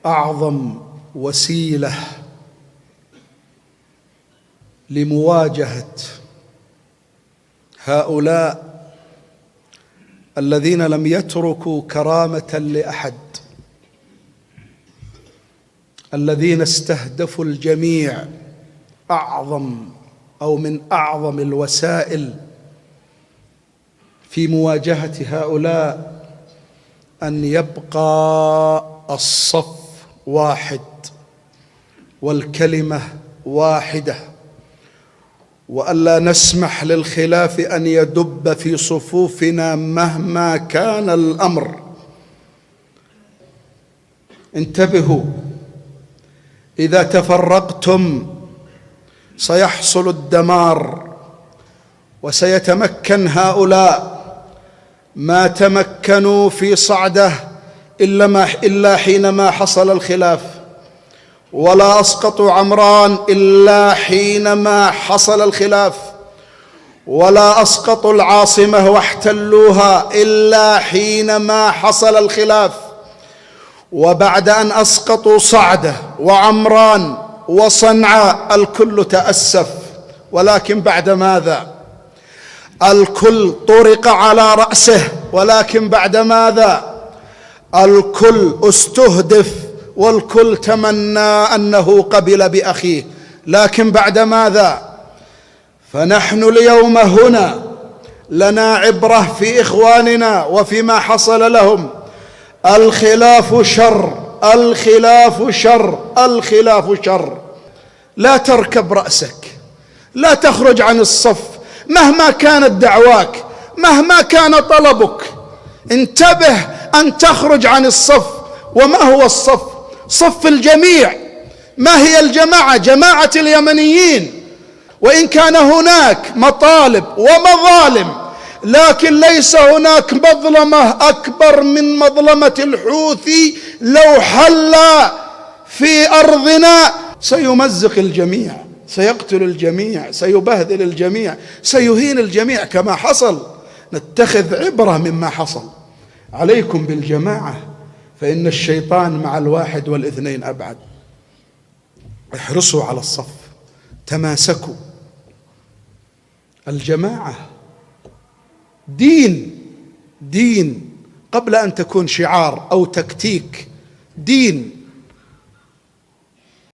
أعظم وسيلة لمواجهة هؤلاء الذين لم يتركوا كرامة لأحد، الذين استهدفوا الجميع، أعظم أو من أعظم الوسائل في مواجهة هؤلاء أن يبقى الصف واحد والكلمة واحدة، وألا نسمح للخلاف أن يدب في صفوفنا مهما كان الأمر. انتبهوا، إذا تفرقتم سيحصل الدمار، وسيتمكن هؤلاء ما تمكنوا في صعدة إلا حينما حصل الخلاف، ولا أسقطوا عمران إلا حينما حصل الخلاف، ولا أسقطوا العاصمة واحتلوها إلا حينما حصل الخلاف. وبعد أن أسقطوا صعدة وعمران وصنعاء الكل تأسف، ولكن بعد ماذا؟ الكل طرق على رأسه، ولكن بعد ماذا؟ الكل استهدف، والكل تمنى أنه قبل بأخيه، لكن بعد ماذا؟ فنحن اليوم هنا لنا عبرة في إخواننا وفيما حصل لهم. الخلاف شر، الخلاف شر، الخلاف شر. لا تركب رأسك، لا تخرج عن الصف مهما كانت دعواك، مهما كان طلبك. انتبه أن تخرج عن الصف. وما هو الصف؟ صف الجميع. ما هي الجماعة؟ جماعة اليمنيين، وإن كان هناك مطالب ومظالم، لكن ليس هناك مظلمة أكبر من مظلمة الحوثي. لو حل في أرضنا سيمزق الجميع، سيقتل الجميع، سيبهدل الجميع، سيهين الجميع كما حصل. نتخذ عبرة مما حصل. عليكم بالجماعة، فإن الشيطان مع الواحد والاثنين أبعد. احرصوا على الصف، تماسكوا. الجماعة دين قبل أن تكون شعار أو تكتيك، دين.